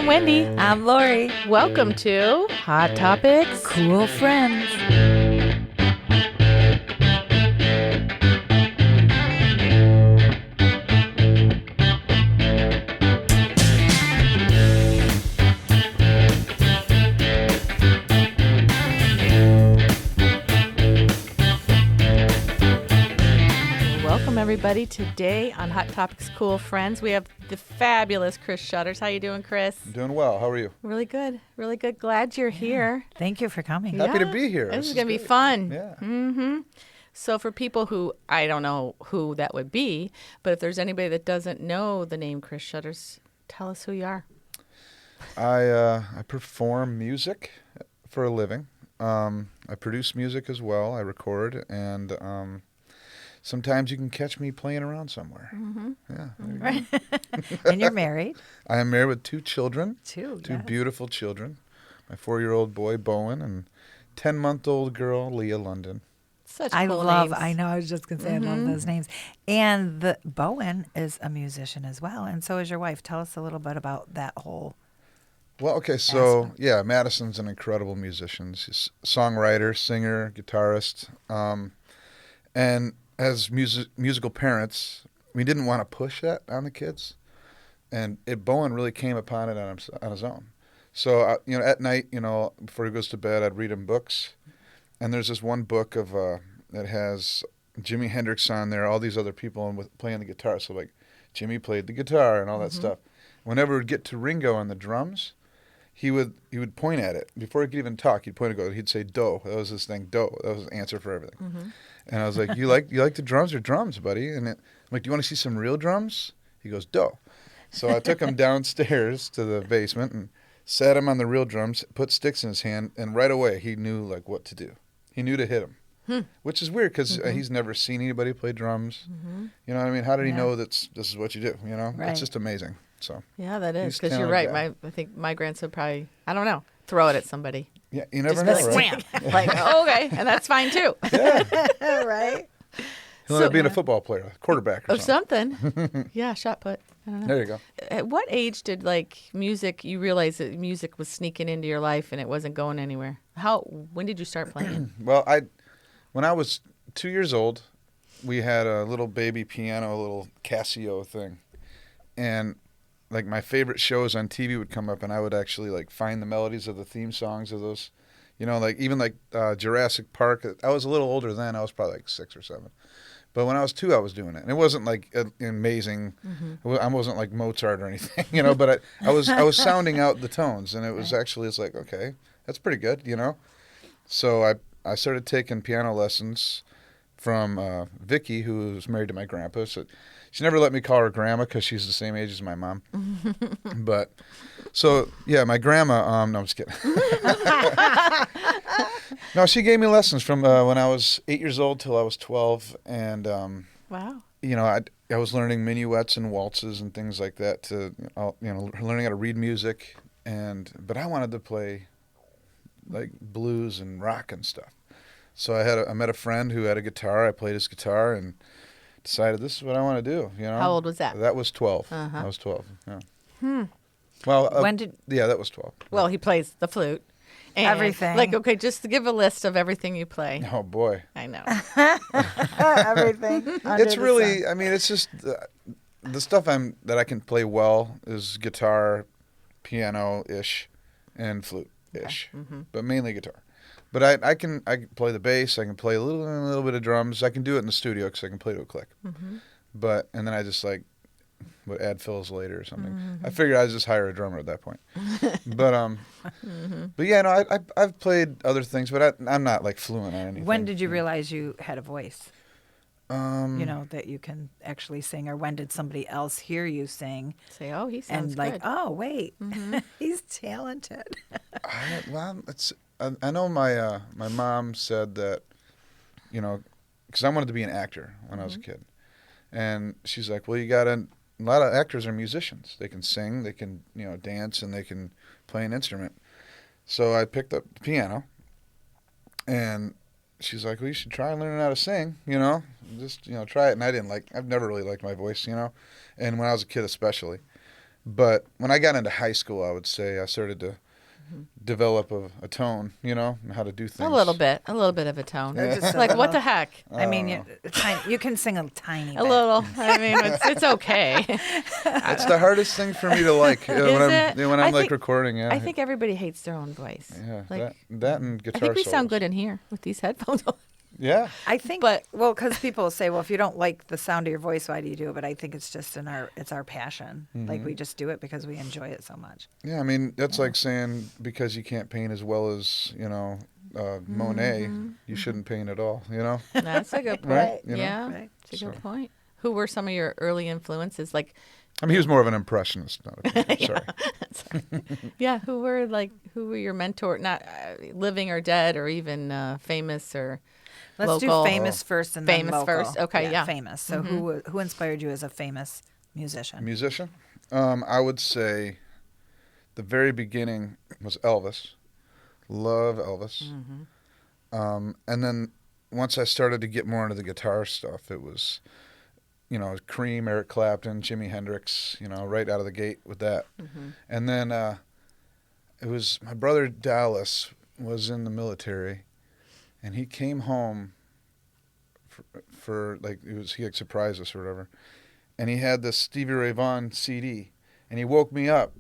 I'm Wendy. I'm Lori. Welcome to Hot Topics. Cool friends. Welcome everybody. Today on Hot Topics Cool Friends, we have the fabulous Chris Shutters. How you doing, Chris? I'm doing well. How are you? Really good. Really good. Glad you're here. Thank you for coming. Happy to be here. This is going to be fun. Yeah. Mm-hmm. So for people who, I don't know who that would be, but if there's anybody that doesn't know the name Chris Shutters, tell us who you are. I perform music for a living. I produce music as well. I record, and sometimes you can catch me playing around somewhere. Mm-hmm. Yeah. there you go. Right. And you're married? I am married with two children. Two Two yes. beautiful children. My 4-year-old boy, Bowen, and 10-month-old girl, Leah London. Such I cool love, names. I know, I was just going to say, I love those names. And the Bowen is a musician as well, and so is your wife. Tell us a little bit about that whole. Well, okay, so, Aspect. yeah, Madison's an incredible musician. She's a songwriter, singer, guitarist. And as musical parents, we didn't want to push that on the kids. And Bowen really came upon it on his own. So, at night, before he goes to bed, I'd read him books. And there's this one book of that has Jimi Hendrix on there, all these other people playing the guitar. So, like, Jimmy played the guitar and all that stuff. Whenever we'd get to Ringo on the drums, he would point at it. Before he could even talk, he'd point and go. He'd say, do. That was his thing, do. That was his answer for everything. Mm-hmm. And I was like, you like the drums or drums, buddy? And I'm like, do you want to see some real drums? He goes, do. So I took him downstairs to the basement and sat him on the real drums, put sticks in his hand, and right away he knew like what to do. He knew to hit him, which is weird because he's never seen anybody play drums. Mm-hmm. You know what I mean? How did he Yeah. know this is what you do? Right. It's just amazing. So Yeah, that is. He's Because you're talented right. guy. I think my grandson probably, I don't know, throw it at somebody. yeah, you never Just know, be like, right? wham. Like, oh, okay. And that's fine too. Yeah, Right? he'll end up being a football player, a quarterback or Or something. something. Yeah, shot put. I don't know. There you go. At what age did music, you realize that music was sneaking into your life and it wasn't going anywhere? When did you start playing? Well, when I was 2 years old, we had a little baby piano, a little Casio thing. And like my favorite shows on TV would come up and I would actually like find the melodies of the theme songs of those, even Jurassic Park. I was a little older then. I was probably like 6 or 7. But when I was 2, I was doing it. And it wasn't like amazing. I wasn't like Mozart or anything, but I was sounding out the tones and it was actually, it's like, okay, that's pretty good, So I started taking piano lessons from Vicky, who was married to my grandpa. So she never let me call her grandma because she's the same age as my mom. But so yeah, my grandma. No, I'm just kidding. No, she gave me lessons from when I was 8 years old till I was 12, and Wow. I was learning minuets and waltzes and things like that to learning how to read music, but I wanted to play like blues and rock and stuff. So I met a friend who had a guitar. I played his guitar and decided this is what I want to do. How old was that? That was 12. Uh-huh. I was 12. Yeah. Well, yeah, that was 12. Well, he plays the flute. And Everything. Okay, just to give a list of everything you play. Oh boy. I know. Everything. It's really, I mean, it's just the stuff that I can play well is guitar, piano-ish, and flute-ish, but mainly guitar. But I can play the bass. I can play a little bit of drums. I can do it in the studio because I can play to a click. And then I just would add fills later or something. I figured I'd just hire a drummer at that point. But but yeah, no, I've played other things, but I'm not like fluent on anything. When did you realize you had a voice? Um, That you can actually sing, or when did somebody else hear you sing Say, oh, he sounds and like, good. oh wait, he's talented. I know my mom said that, because I wanted to be an actor when I was a kid, and she's like, well, a lot of actors are musicians. They can sing, they can dance, and they can play an instrument. So I picked up the piano, and she's like, well, you should try learning how to sing, just try it. And I've never really liked my voice, and when I was a kid especially. But when I got into high school, I would say I started to develop a tone, how to do things. A little bit of a tone. Or just a Like, what little- the heck? I mean, you can sing a tiny A bit. little. I mean, it's okay. It's the hardest thing for me to like when Is I'm it? when I I'm like think- recording. Yeah, I think everybody hates their own voice. yeah, Like, that and guitar. I think we sound solos. good in here with these headphones on. Yeah, I think, But- because people say, well, if you don't like the sound of your voice, why do you do it? But I think it's just it's our passion. Like we just do it because we enjoy it so much. yeah. I mean, that's like saying because you can't paint as well as Monet, you shouldn't paint at all. That's a good point. Right, Yeah, Right. it's a good point. Who were some of your early influences? Like, I mean, he was more of an impressionist. Not a painter, sorry. yeah, who were your mentor? Not living or dead, or even famous or Let's local. do famous first and Famous then local. first. Okay, yeah. Famous. So who inspired you as a famous musician? Musician, I would say the very beginning was Elvis. Love Elvis. And then once I started to get more into the guitar stuff, it was, Cream, Eric Clapton, Jimi Hendrix, right out of the gate with that. And then it was my brother Dallas was in the military, and he came home for like he had surprised us or whatever, and he had this Stevie Ray Vaughan CD, and he woke me up.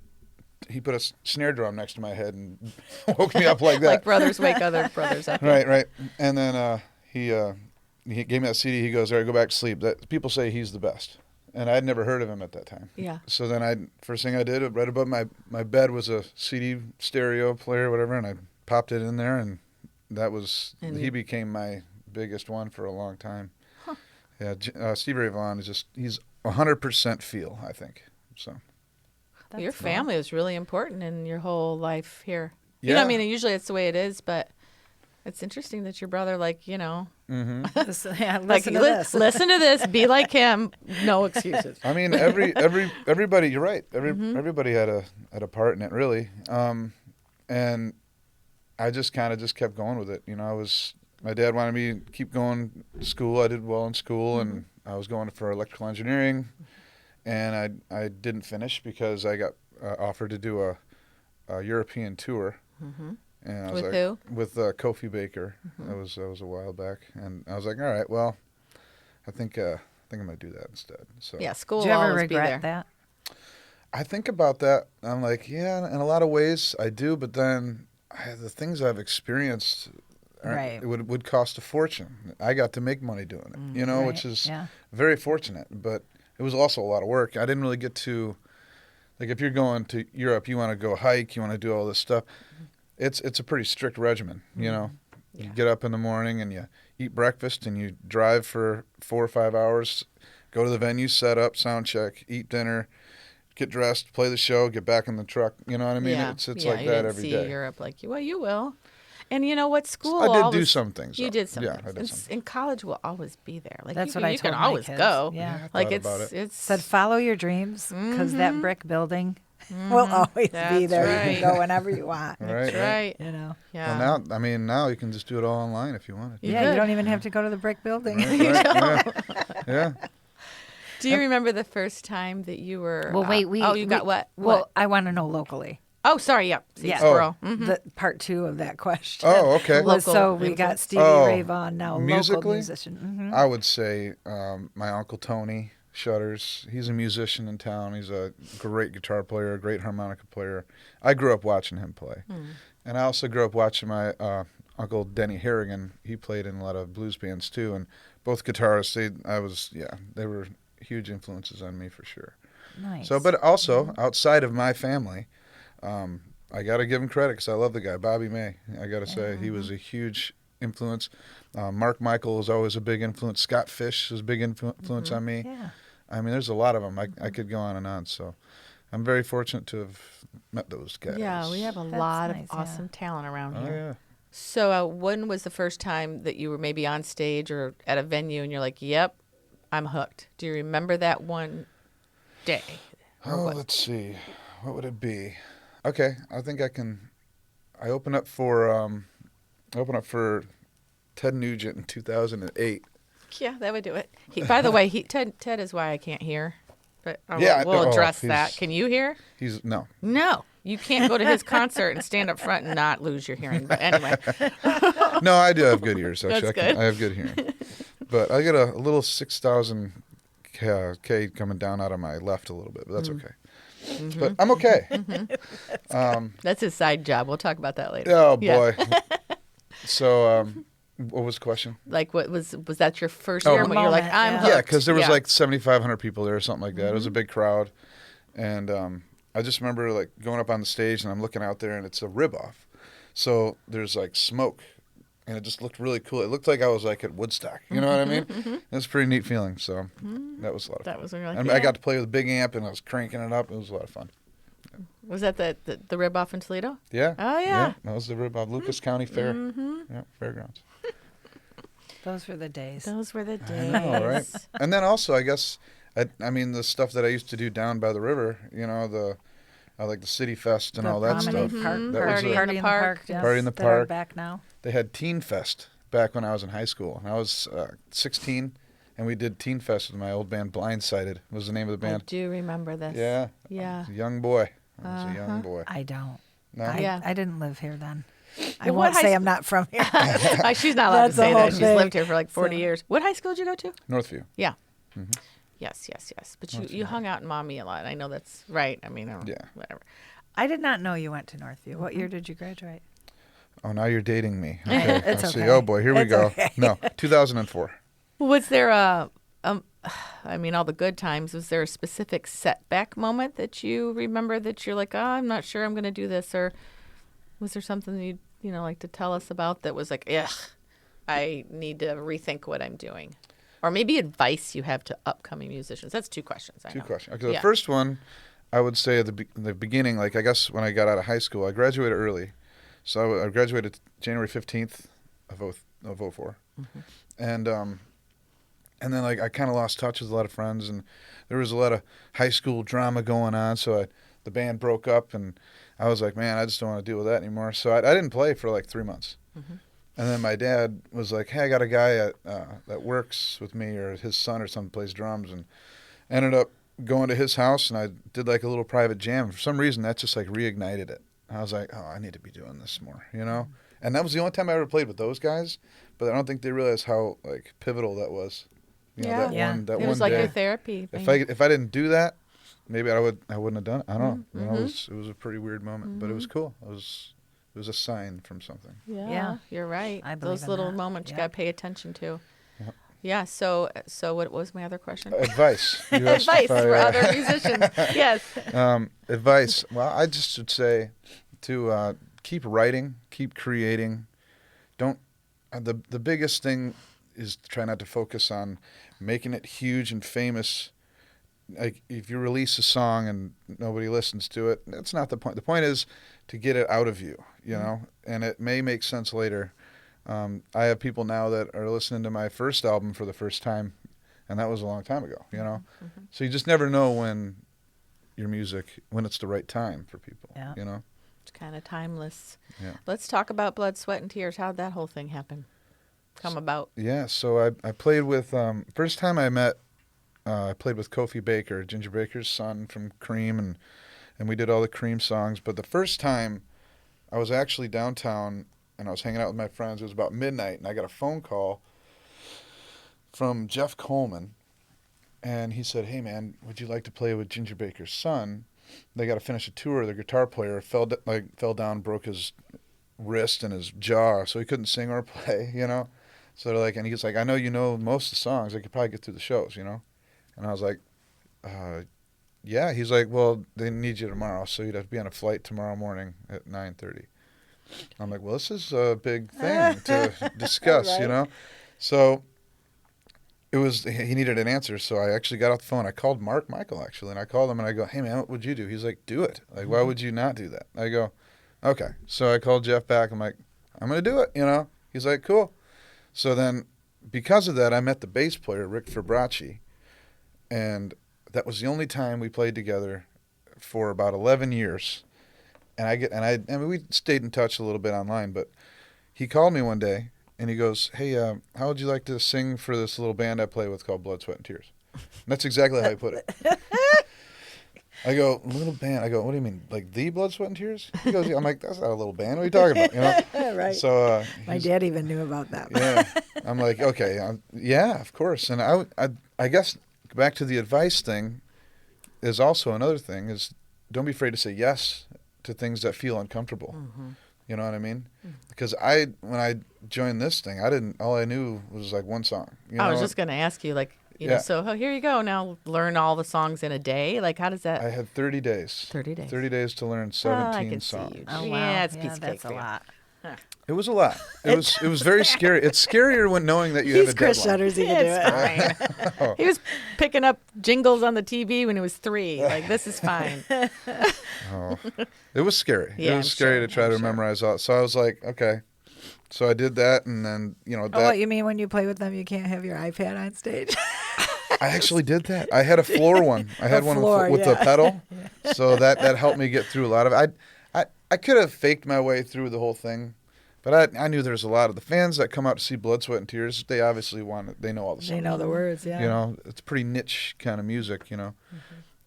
He put a snare drum next to my head and woke me up like that. like brothers wake other brothers up. Right. And then he gave me that CD. He goes, "All right, go back to sleep." People say he's the best, and I'd never heard of him at that time. Yeah. So then first thing I did, right above my bed was a CD stereo player, whatever, and I popped it in there, and he became my biggest one for a long time. Huh. Yeah, Stevie Ray Vaughan he's 100% feel, I think. So. Your family is really important in your whole life here. Yeah. I mean, usually it's the way it is, but it's interesting that your brother, Mm-hmm. Listen to this. listen to this, be like him, no excuses. I mean, everybody. You're right. Everybody had a part in it, really. And I just kind of kept going with it. My dad wanted me to keep going to school. I did well in school, and I was going for electrical engineering, and I didn't finish because I got offered to do a European tour. And I was With like, who? With Kofi Baker. That was a while back, and I was like, all right, well, I think I'm gonna do that instead. So Yeah, school Do will you ever always be regret there. that? I think about that. I'm like, yeah, in a lot of ways I do, but then the things I've experienced Right. it would cost a fortune. I got to make money doing it, Right, which is yeah. very fortunate, but it was also a lot of work. I didn't really get to, like, if you're going to Europe, you want to go hike, you want to do all this stuff. It's a pretty strict regimen, You get up in the morning and you eat breakfast and you drive for 4 or 5 hours, go to the venue, set up, sound check, eat dinner, get dressed, play the show, get back in the truck. You know what I mean? Yeah. It's Yeah, like you that didn't every see day. Europe you will. And you know what? School I did do always, some things. You though. did some Yeah, things. I did some. And college will always be there. Like That's you, what I you can told my always kids. go. Yeah. I Like thought it's about it. it's Said follow your dreams because that brick building will always be That's there. You right. can go whenever you want. Right. That's right. You know. Yeah. Well, now you can just do it all online if you wanted. You Yeah, could. you don't even have to go to the brick building. Right, yeah. Do you remember the first time that you were? Well, wait. you got what? Well, What? I want to know locally. Oh, sorry. Yeah. See, Yeah. squirrel. The part 2 of that question. Oh, okay. Was Local so we got influence. Stevie Oh, Ray Vaughan, now local musically? musician. I would say my Uncle Tony Shutters. He's a musician in town. He's a great guitar player, a great harmonica player. I grew up watching him play. And I also grew up watching my Uncle Denny Harrigan. He played in a lot of blues bands too. And both guitarists, they were huge influences on me for sure. Nice. So, but also outside of my family, I got to give him credit because I love the guy, Bobby May. I got to say he was a huge influence. Mark Michael was always a big influence. Scott Fish was a big influence on me. Yeah. I mean, there's a lot of them. I could go on and on. So I'm very fortunate to have met those guys. Yeah, we have a That's lot nice, of awesome talent around Oh, here. yeah. So, when was the first time that you were maybe on stage or at a venue and you're like, "Yep, I'm hooked"? Do you remember that one day? Oh, let's see. What would it be? Okay, I think I can. I opened up for Ted Nugent in 2008. Yeah, that would do it. By the way, Ted is why I can't hear. But Yeah, we'll address he's- that. Can you hear? He's no. No. You can't go to his concert and stand up front and not lose your hearing. But anyway, No, I do have good ears. Actually, That's good. I have good hearing. But I get a little 6,000 K coming down out of my left a little bit, but that's okay. But I'm okay. that's his side job. We'll talk about that later. Oh Yeah. boy. So, what was the question? Like, what was that your first Oh, year when you're like, moment, I'm yeah. hooked? Yeah, because there was Yeah. like 7,500 people there or something like that. It was a big crowd, and I just remember like going up on the stage and I'm looking out there and it's a rib off, so there's like smoke, and it just looked really cool. It looked like I was like at Woodstock. You know what I mean? It was a pretty neat feeling. So that was a lot of fun. That was when you're like, And yeah. I got to play with a big amp and I was cranking it up. It was a lot of fun. Was that the rib off in Toledo? Yeah. Oh, yeah. That was the rib off Lucas County Fair. Yeah, fairgrounds. Those were the days. Those were the I days. know, right? And then also, I guess, I mean, the stuff that I used to do down by the river, you know, like the City Fest and The all that Promenade stuff. Park, That was Party a- in Party the in the Park. Park. Yes, Party in the they're Park. back now. They had Teen Fest back when I was in high school. And I was 16, and we did Teen Fest with my old band. Blindsided was the name of the I band. do remember this. Yeah. Yeah. I was a young boy. I was a young boy. I don't. No? I didn't live here then. I Well, what won't high say sc- I'm not from here. She's not allowed to That's say the whole that. She's thing. lived here for like 40 So- years. What high school did you go to? Northview. Yeah. Yes. But you hung out in Mommy a lot. I know that's right. I mean, Yeah. whatever. I did not know you went to Northview. What year did you graduate? Oh, now you're dating me. Okay. It's I see. okay. Oh, boy. Here we It's go. okay. No, 2004. Was there I mean, all the good times, was there a specific setback moment that you remember that you're like, oh, I'm not sure I'm going to do this? Or was there something you'd, like to tell us about that was like, ugh, I need to rethink what I'm doing? Or maybe advice you have to upcoming musicians. That's two questions. I Two know. questions. Okay, the Yeah. first one, I would say at the beginning, like I guess when I got out of high school, I graduated early. So I graduated January 15th of 04. And then like I kind of lost touch with a lot of friends, and there was a lot of high school drama going on. So the band broke up, and I was like, man, I just don't want to deal with that anymore. So I didn't play for like 3 months. And then my dad was like, hey, I got a guy that works with me, or his son or something plays drums, and ended up going to his house, and I did like a little private jam. For some reason, that just like reignited it. I was like, oh, I need to be doing this more, And that was the only time I ever played with those guys, but I don't think they realized how like pivotal that was. That Yeah. one It was one like day. your therapy thing. If I didn't do that, maybe I wouldn't have done it. I don't know. It was a pretty weird moment, but it was cool. It was a sign from something. Yeah, you're right. I believe Those in little that. moments you Yeah. got to pay attention to. Yeah, so what was my other question? Advice. You asked Advice if I, for other musicians. Yes. Advice. Well, I just would say to keep writing, keep creating. Don't. The biggest thing is to try not to focus on making it huge and famous. Like if you release a song and nobody listens to it, that's not the point. The point is to get it out of you, and it may make sense later. I have people now that are listening to my first album for the first time, and that was a long time ago, So you just never know when when it's the right time for people, Yeah. It's kind of timeless. Yeah. Let's talk about Blood, Sweat, and Tears. How'd that whole thing happen? Come about? Yeah, so I played with, first time I met, I played with Kofi Baker, Ginger Baker's son from Cream, and we did all the Cream songs. But the first time I was actually downtown and I was hanging out with my friends. It was about midnight, and I got a phone call from Jeff Coleman, and he said, hey, man, would you like to play with Ginger Baker's son? They got to finish a tour. The guitar player fell down, broke his wrist and his jaw, so he couldn't sing or play, So they're like, and he's like, I know you know most of the songs. I could probably get through the shows, And I was like, yeah. He's like, well, they need you tomorrow, so you'd have to be on a flight tomorrow morning at 9:30. I'm like, well, this is a big thing to discuss, Right. So he needed an answer, so I actually got off the phone. I called Mark Michael, actually, and I called him, and I go, hey, man, what would you do? He's like, do it. Like, why would you not do that? I go, okay. So I called Jeff back. I'm like, I'm going to do it, He's like, cool. So then, because of that, I met the bass player, Rick Fabracci, and that was the only time we played together for about 11 years. And I mean, we stayed in touch a little bit online, but he called me one day, and he goes, hey, how would you like to sing for this little band I play with called Blood, Sweat, and Tears? And that's exactly how he put it. I go, little band. I go, what do you mean, like the Blood, Sweat, and Tears? He goes, yeah. I'm like, that's not a little band. What are you talking about? You know? Right. So My dad even knew about that. yeah. I'm like, okay, yeah, of course. And I guess back to the advice thing is also another thing is don't be afraid to say yes to things that feel uncomfortable. You know what I mean? Because when I joined this thing, all I knew was like one song. You know? I was just going to ask you, like, you know, so here you go. Now learn all the songs in a day. Like, how does that? I had 30 days. 30 days. 30 days to learn 17 songs. Oh, wow. Yeah, it's a piece of that's cake. a lot. It was a lot. It was very scary. It's scarier when knowing that you have a Chris deadline. Shutters. He can do it. It's fine. He was picking up jingles on the TV when he was 3. Like, this is fine. Oh, it was scary. Yeah, it was I'm scary sure. to try to memorize all. So I was like, okay. So I did that, and then that. Oh, what you mean when you play with them, you can't have your iPad on stage? I actually did that. I had a floor one. I had one with a pedal, so that helped me get through a lot of it. I could have faked my way through the whole thing, but I knew there's a lot of the fans that come out to see Blood, Sweat, and Tears. They obviously they know all the songs. They know the words, yeah. You know, it's pretty niche kind of music, you know.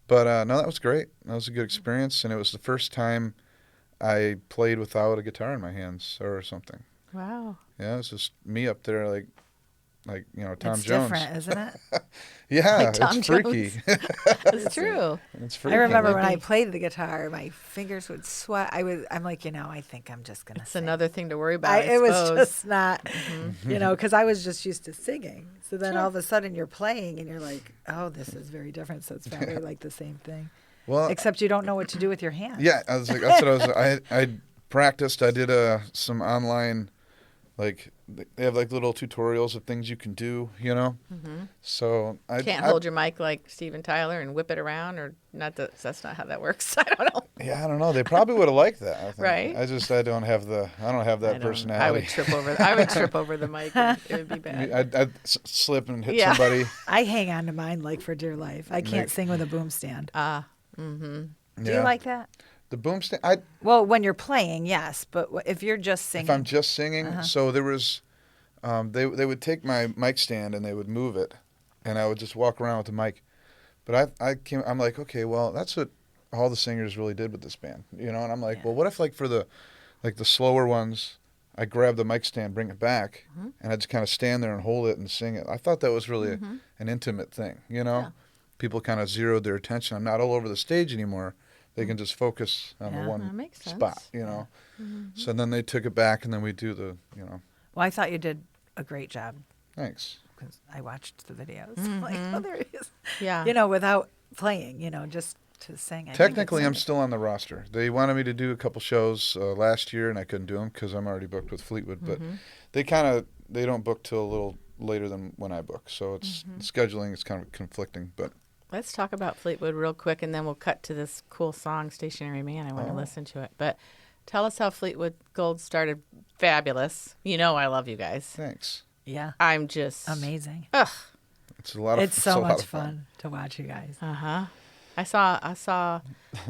But no, that was great. That was a good experience, and it was the first time I played without a guitar in my hands or something. Wow. Yeah, it's just me up there like Tom it's Jones. different, isn't it? Yeah, Like Tom it's freaky. It's true. It's freaky. I remember when I played the guitar, my fingers would sweat. I'm like, I think I'm just gonna. It's sing. another thing to worry about. I it was suppose. just not, because I was just used to singing. So then all of a sudden you're playing and you're like, oh, this is very different. So it's probably like the same thing, Well, except you don't know what to do with your hands. yeah, I was like, that's what I practiced. I did some online, like they have like little tutorials of things you can do, you know. So I Can't hold your mic like Steven Tyler and whip it around, or not. That's not how that works. I don't know. Yeah, I don't know. They probably would have liked that. I think. Right? I don't have that personality. I would trip over. I would trip over the mic. And it would be bad. I'd slip and hit somebody. I hang on to mine like for dear life. I can't sing with a boom stand. Do you like that? The boom stand? Well, when you're playing, yes, but if you're just singing. If I'm just singing, so there was, they would take my mic stand and they would move it, and I would just walk around with the mic. But I'm like, okay, well, that's what all the singers really did with this band, you know. And I'm like, well, what if like for the slower ones, I grab the mic stand, bring it back, and I just kind of stand there and hold it and sing it. I thought that was really an intimate thing, you know. Yeah. People kind of zeroed their attention. I'm not all over the stage anymore. They can just focus on the one spot, you know. So then they took it back, and then we do the, you know. Well, I thought you did a great job. Thanks. Because I watched the videos. I'm like, oh, there he is. Yeah. You know, without playing, just to sing. Technically, I'm still on the roster. They wanted me to do a couple shows last year, and I couldn't do them because I'm already booked with Fleetwood. But they don't book till a little later than when I book. So it's scheduling is kind of conflicting, but. Let's talk about Fleetwood real quick, and then we'll cut to this cool song, Stationary Man. I want to listen to it. But tell us how Fleetwood Gold started. Fabulous. You know I love you guys. Thanks. Yeah. I'm just... amazing. Ugh. It's a lot of It's so much fun to watch you guys. Uh-huh. I saw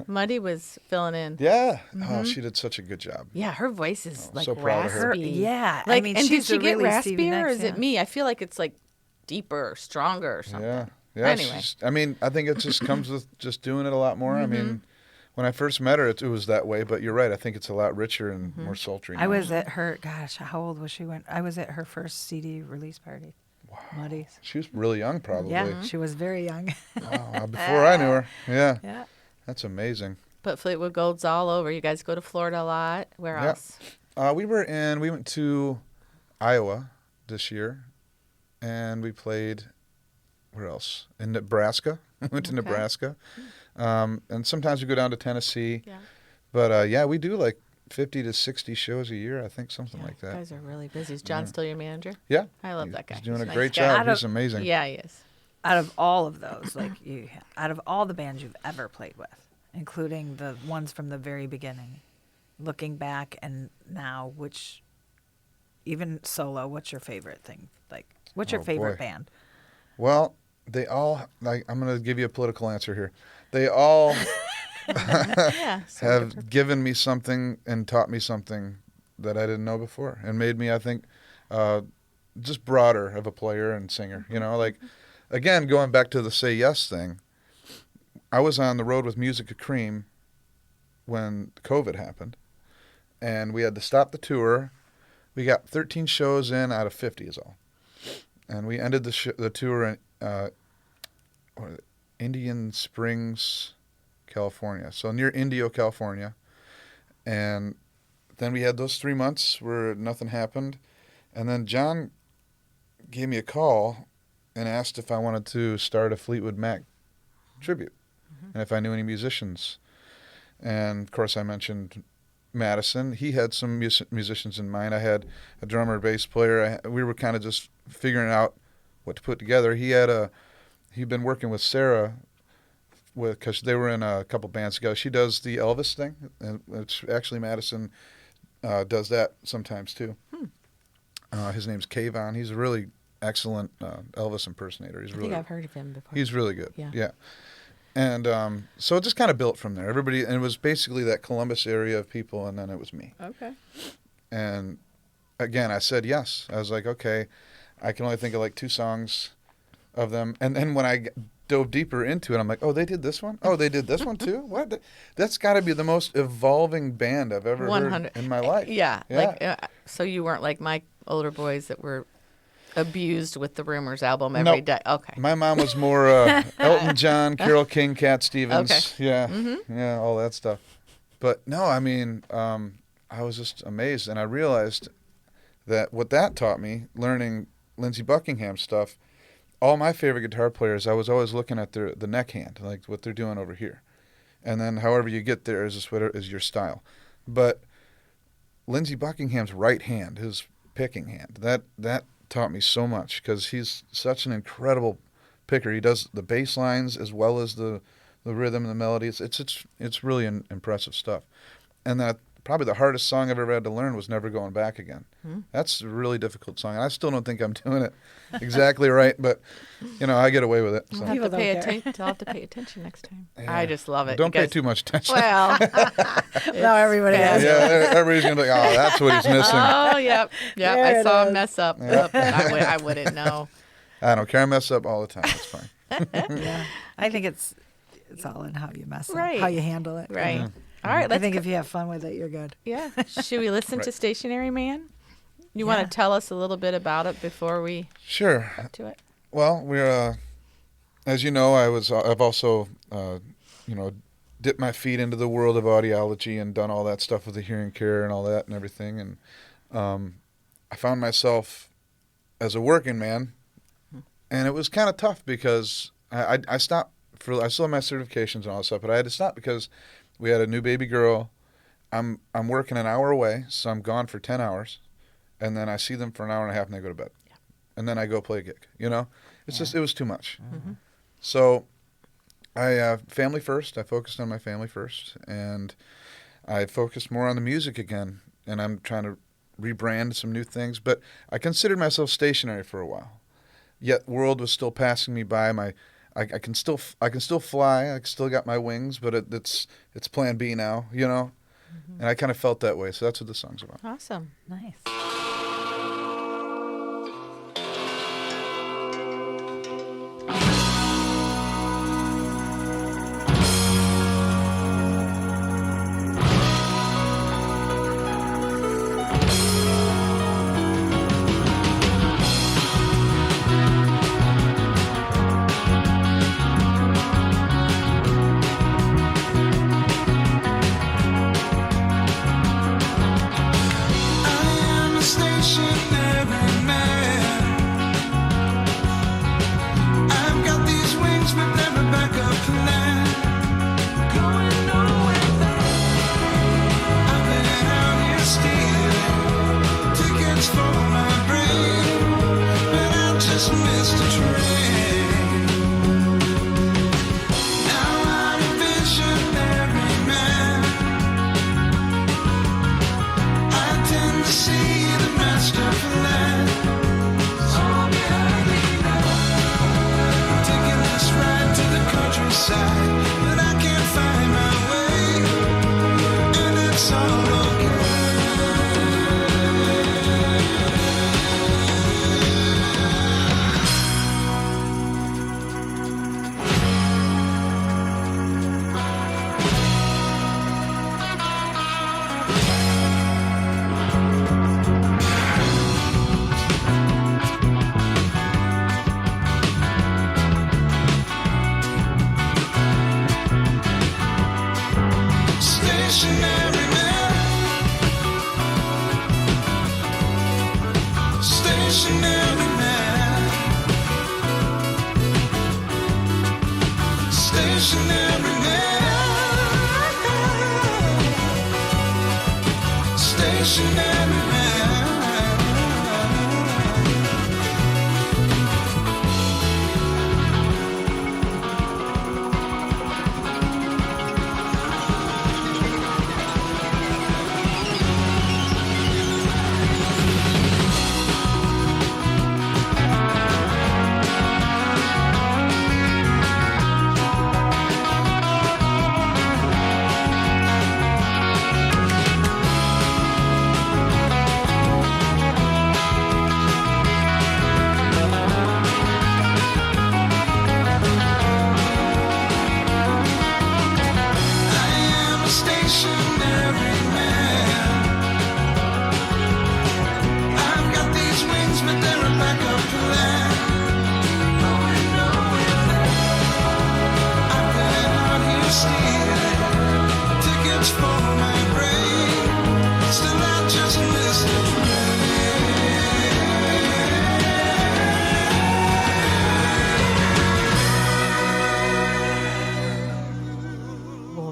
Muddy was filling in. Yeah. Oh, she did such a good job. Yeah, her voice is like so proud of her. raspy. Yeah. Like, I mean, and did she's she get really raspier, Stevie or Nicks, is it me? I feel like it's like deeper or stronger or something. Yeah. Yeah, Anyway. I think it just comes with just doing it a lot more. I mean, when I first met her, it was that way. But you're right. I think it's a lot richer and more sultry. I was at her, gosh, how old was she when I was at her first CD release party? Wow. Muddy's. She was really young, probably. Yeah, she was very young. Wow, before I knew her. Yeah. Yeah. That's amazing. But Fleetwood Gold's all over. You guys go to Florida a lot. Where else? We went to Iowa this year, and we played. Where else? In Nebraska. We went to Nebraska. And sometimes we go down to Tennessee. Yeah. But, we do like 50 to 60 shows a year, I think, something like that. You guys are really busy. Is John still your manager? Yeah. I love that guy. He's doing a nice great guy. job. He's amazing. Yeah, he is. Out of all of those, out of all the bands you've ever played with, including the ones from the very beginning, looking back and now, even solo, what's your favorite thing? Like, what's your favorite band? Well, they all, I'm going to give you a political answer here. They all have given me something and taught me something that I didn't know before and made me, I think, just broader of a player and singer. You know, like, again, going back to the say yes thing, I was on the road with Music Cream when COVID happened, and we had to stop the tour. We got 13 shows in out of 50 is all. And we ended the tour in Indian Springs, California. So near Indio, California. And then we had those 3 months where nothing happened. And then John gave me a call and asked if I wanted to start a Fleetwood Mac tribute and if I knew any musicians. And, of course, I mentioned Madison. He had some musicians in mind. I had a drummer, bass player. We were kind of just figuring out what to put together. He'd been working with Sarah because they were in a couple bands together. She does the Elvis thing, and it's actually Madison does that sometimes too. His name's Kayvon. He's a really excellent Elvis impersonator. I think I've heard of him before. He's really good. Yeah. And so it just kind of built from there. And it was basically that Columbus area of people, and then it was me. Okay. And again, I said yes. I was like, okay, I can only think of like 2 songs of them. And then when I dove deeper into it, I'm like, oh, they did this one? Oh, they did this one too? What? That's got to be the most evolving band I've ever heard in my life. Yeah. Like, so you weren't like my older boys that were abused with the Rumors album every day. Okay. My mom was more Elton John, Carole King, Cat Stevens. Okay. Yeah. Yeah, all that stuff. But no, I mean, I was just amazed. And I realized that what that taught me, learning Lindsey Buckingham stuff, all my favorite guitar players, I was always looking at the neck hand, like what they're doing over here. And then however you get there is your style. But Lindsey Buckingham's right hand, his picking hand, that taught me so much because he's such an incredible picker. He does the bass lines as well as the rhythm and the melodies. It's really impressive stuff. And that probably the hardest song I've ever had to learn was Never Going Back Again. That's a really difficult song. And I still don't think I'm doing it exactly right, but I get away with it. So. I'll have to pay attention next time. Yeah. I just love it. Don't pay too much attention. Well, now everybody has. Yeah, everybody's gonna be like, oh, that's what he's missing. Oh, yep. There I saw it him mess up. Yep. I wouldn't know. I don't care. I mess up all the time. It's fine. Yeah. I think it's all in how you mess up, Right. how you handle it. Right. Yeah. All right. I think if you have fun with it, you're good. Yeah. Should we listen to Right. Stationary Man? You Yeah. want to tell us a little bit about it before we Sure. get to it? Well, we're as you know, I've also dipped my feet into the world of audiology and done all that stuff with the hearing care and all that and everything. And I found myself as a working man, and it was kind of tough because I stopped I still have my certifications and all that stuff, but I had to stop because we had a new baby girl. I'm working an hour away, so I'm gone for 10 hours, and then I see them for an hour and a half, and they go to bed, and then I go play a gig. It's just it was too much. So I family first. I focused on my family first, and I focused more on the music again. And I'm trying to rebrand some new things, but I considered myself stationary for a while. Yet world was still passing me by. I can still fly. I still got my wings, but it's Plan B now, And I kind of felt that way, so that's what the song's about. Awesome. Nice. I am a Stationary man. Stationary man.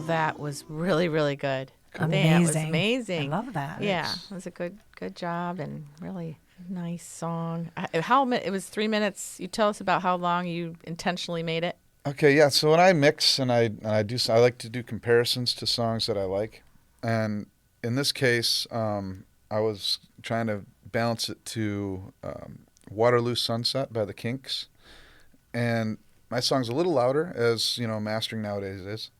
That was really, really good. Amazing. That was amazing. I love that. Yeah, it was a good job and really nice song. It was 3 minutes. You tell us about how long you intentionally made it. Okay, yeah. So when I mix and I like to do comparisons to songs that I like, and in this case, I was trying to balance it to Waterloo Sunset by the Kinks, and my song's a little louder, as you know, mastering nowadays is,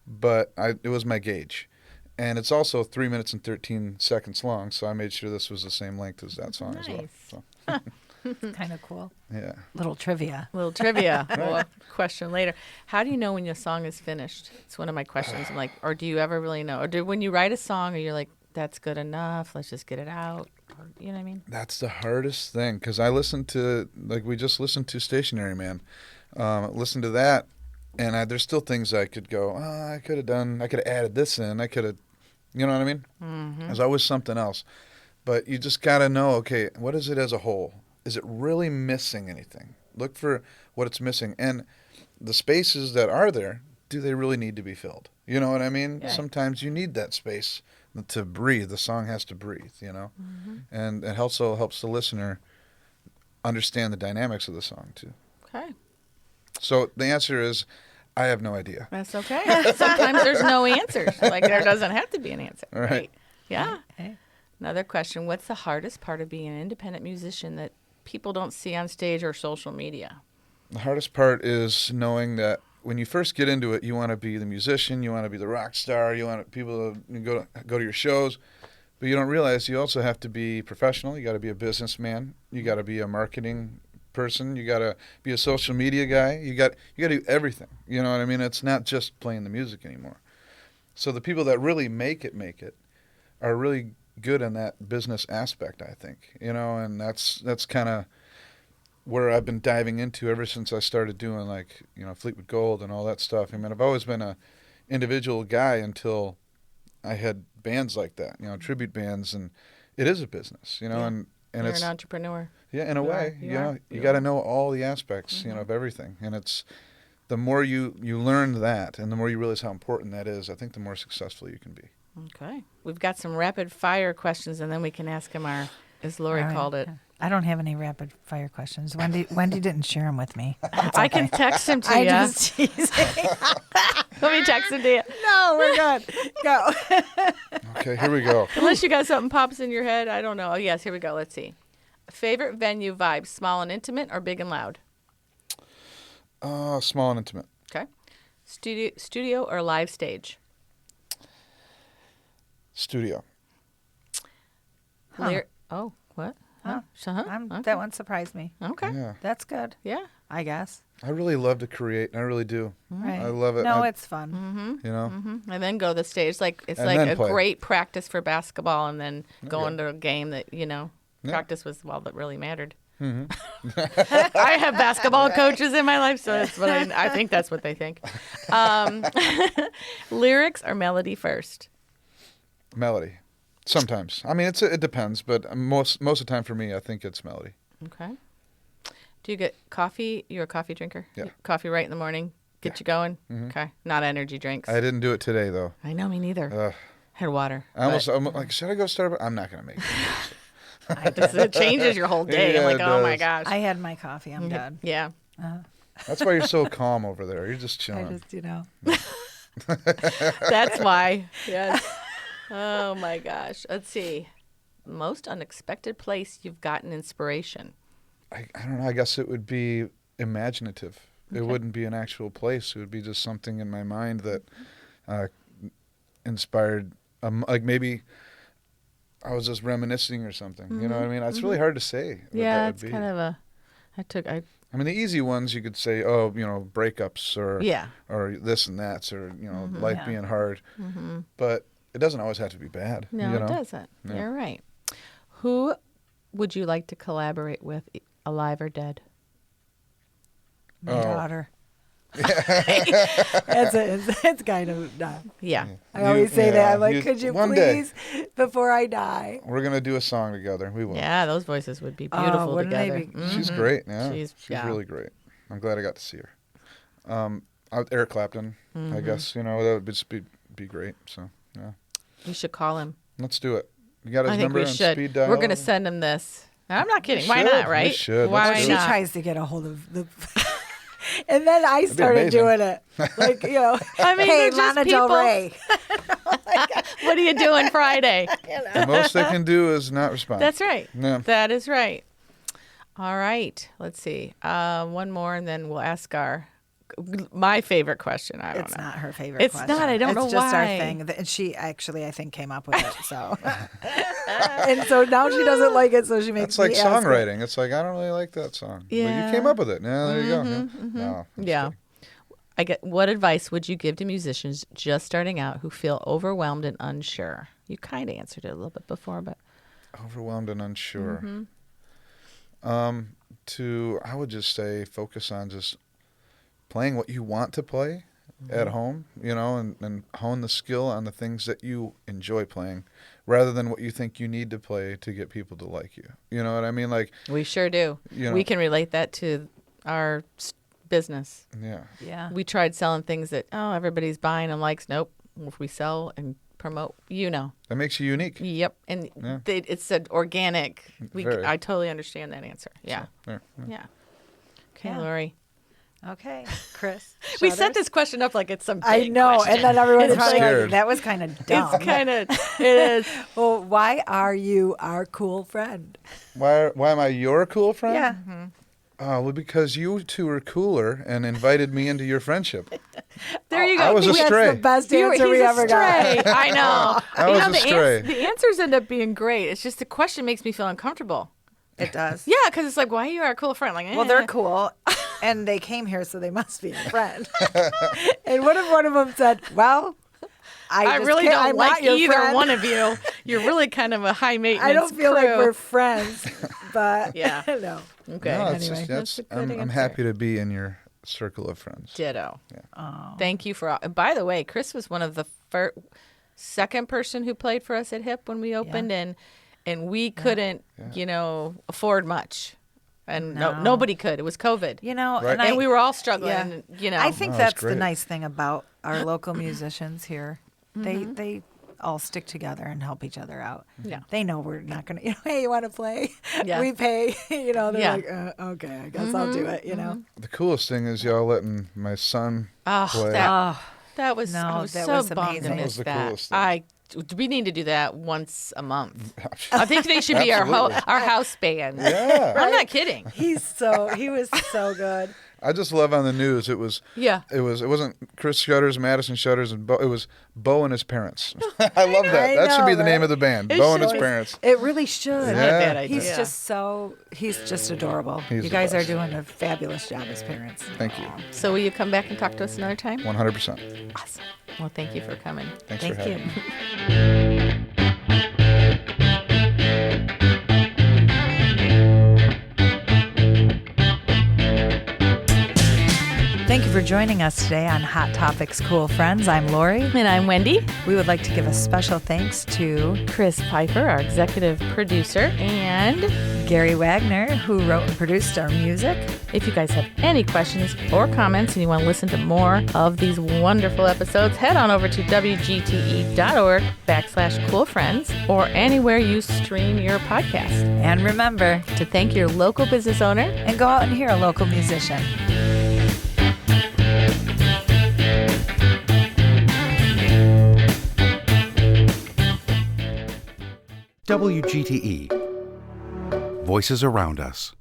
but it was my gauge, and it's also 3 minutes and 13 seconds long, so I made sure this was the same length as that song as well. So. Kind of cool. Yeah. Little trivia. Well, question later. How do you know when your song is finished? It's one of my questions. I'm like, or do you ever really know? Or when you write a song, or you're like, that's good enough, let's just get it out? Or, you know what I mean? That's the hardest thing, because I listened to, like we just listened to Stationary Man. Listen to that, and there's still things I could go, I could have added this in. I could have, you know what I mean? Mm-hmm. There's always something else. But you just got to know, okay, what is it as a whole? Is it really missing anything? Look for what it's missing. And the spaces that are there, do they really need to be filled? You know what I mean? Yeah. Sometimes you need that space to breathe. The song has to breathe, you know? Mm-hmm. And it also helps the listener understand the dynamics of the song, too. Okay. So the answer is, I have no idea. That's okay. Sometimes there's no answers. Like, there doesn't have to be an answer. Right. Yeah. Okay. Another question. What's the hardest part of being an independent musician that people don't see on stage or social media? The hardest part is knowing that when you first get into it, you want to be the musician, you want to be the rock star, you want people to go to your shows, but you don't realize you also have to be professional. You got to be a businessman. You got to be a marketing person. You got to be a social media guy. You got to do everything. You know what I mean? It's not just playing the music anymore. So the people that really make it are really good in that business aspect, I think, you know, and that's kind of where I've been diving into ever since I started doing, like, you know, Fleetwood Gold and all that stuff. I mean, I've always been a individual guy until I had bands like that, you know, tribute bands, and it is a business, you know, yeah. and you're it's an entrepreneur. Yeah, in a way, you know, you got to know all the aspects, mm-hmm. you know, of everything, and it's the more you learn that, and the more you realize how important that is, I think the more successful you can be. Okay. We've got some rapid fire questions, and then we can ask him as Lori called it. I don't have any rapid fire questions. Wendy didn't share them with me. I can text him to you. Just teasing. Let me text him to you. No, we're good. Go. Okay, here we go. Unless you got something pops in your head. I don't know. Oh, yes, here we go. Let's see. Favorite venue vibe, small and intimate or big and loud? Small and intimate. Okay. Studio or live stage? Studio. Huh. Oh, what? Huh. Okay. That one surprised me. Okay. Yeah. That's good. Yeah. I guess. I really love to create. I really do. Right. I love it. No, it's fun. Mm-hmm. You know? Mm-hmm. And then go to the stage. It's and like a play. great practice for basketball, and then going to a game that, you know, practice was all that really mattered. Mm-hmm. I have basketball coaches in my life, so that's what I think that's what they think. Lyrics or melody first? Melody. Sometimes. I mean, it depends, but most of the time for me, I think it's melody. Okay. Do you get coffee? You're a coffee drinker? Yeah. Coffee right in the morning, Get you going? Okay. Not energy drinks. I didn't do it today though. I know, me neither. Had water. I'm like, should I go Starbucks? I'm not gonna make it. It changes your whole day. Yeah, I'm like, it oh my does. gosh. I had my coffee. I'm done. Yeah. That's why you're so calm over there. You're just I chilling. just, That's why. Yes. Oh my gosh. Let's see. Most unexpected place you've gotten inspiration. I don't know. I guess it would be imaginative. It wouldn't be an actual place. It would be just something in my mind that inspired. Like maybe I was just reminiscing or something. You know what I mean? It's really hard to say. What Yeah, that would it's be. kind of a. I mean, the easy ones you could say, oh, breakups or Yeah. or this and that, or life Yeah. being hard. But it doesn't always have to be bad. No, it doesn't. Yeah. You're right. Who would you like to collaborate with, alive or dead? my daughter. It's kind of dumb. Yeah. I always say that. I'm like, you- could you one day. please, before I die? We're gonna do a song together. We will. Yeah, those voices would be beautiful wouldn't they together. be- She's great. Yeah, She's- she's yeah. really great. I'm glad I got to see her. Eric Clapton. I guess that would just be great. So yeah, We should call him. let's do it. You got his I think number we on should. speed dial? We're going to send him this. I'm not kidding. Why should. not, We right? should. Why Let's do She it. not? tries to get a hold of the. And then I be started amazing. doing it. Like, I mean, hey, they're just Lana Del people. Rey. What are you doing Friday? The most they can do is not respond. That's right. Yeah. That is right. All right. Let's see. One more, and then we'll ask my favorite question. I don't It's know. not her favorite It's question. not. I don't know It's just why. our thing. And she actually, I think, came up with it. So, and so now she doesn't like it, so she makes It's like me ask her. songwriting. It's like, I don't really like that song. But Yeah. you came up with it. Yeah, there you go. Yeah. No, I'm just Yeah. kidding. What advice would you give to musicians just starting out who feel overwhelmed and unsure? You kind of answered it a little bit before, but Overwhelmed and unsure. I would just say focus on just playing what you want to play at home, and hone the skill on the things that you enjoy playing rather than what you think you need to play to get people to like you. You know what I mean? Like, we sure do. We can relate that to our business. yeah. Yeah. We tried selling things that, everybody's buying and likes. Nope. If we sell and promote, That makes you unique. Yep. And Yeah. it's an organic. Very. I totally understand that answer. Yeah. There. Yeah. Okay, Yeah. Lori. Okay, Chris. We Shutters? set this question up like it's some big I know, question. and then everyone's It's probably like, scared. that was kind of dumb. It's kind of, it is. Well, why are you our cool friend? Why am I your cool friend? Yeah. Well, because you two are cooler and invited me into your friendship. There you go. I was That's astray. the best answer we He's ever got. astray. I know. I was astray. The answers end up being great. It's just the question makes me feel uncomfortable. It does. Yeah, because it's like, why are you our cool friend? Like, Well, they're cool, and they came here, so they must be a friend. And what if one of them said, "Well, I just really can't- don't I'm like not your either friend. one of you. You're really kind of a high maintenance. I don't feel like crew." we're friends, but Yeah. no." Okay. No, it's Anyway, just, that's a good I'm answer. happy to be in your circle of friends. Ditto. Oh. Thank you for all. And by the way, Chris was one of the second person who played for us at HIP when we opened, and we couldn't, afford much. And No. nobody could. It was COVID. You know, Right. And we were all struggling. Yeah. And, I think Oh, that's that's the great. nice thing about our local musicians here. Mm-hmm. They all stick together and help each other out. Yeah. They know we're not going to, hey, you want to play? Yeah. We pay. They're Yeah. like, okay, I guess I'll do it, The coolest thing is y'all letting my son Oh, play. that was, No, I was that so was bummed amazing. to That miss was the that. coolest thing. We need to do that once a month. I think they should be our Absolutely. our house band. Yeah. I'm not kidding. he was so good. I just love on the news. It wasn't Chris Shutters, Madison Shutters, and Bo. It was Bo and his parents. I love that. I That should be know, the name right? of the band. It Bo and his should. parents. It really should. Not a Yeah. bad idea. He's just adorable. He's you the guys are best. doing a fabulous job as parents. Thank you. So will you come back and talk to us another time? 100%. Awesome. Well, thank you for coming. Thanks for Thank having you. me. Thank Thank you for joining us today on Hot Topics Cool Friends. I'm Lori. And I'm Wendy. We would like to give a special thanks to Chris Pfeiffer, our executive producer, and Gary Wagner, who wrote and produced our music. if you guys have any questions or comments and you want to listen to more of these wonderful episodes, head on over to wgte.org/coolfriends or anywhere you stream your podcast. And remember To thank your local business owner. and go out and hear a local musician. WGTE. Voices around us.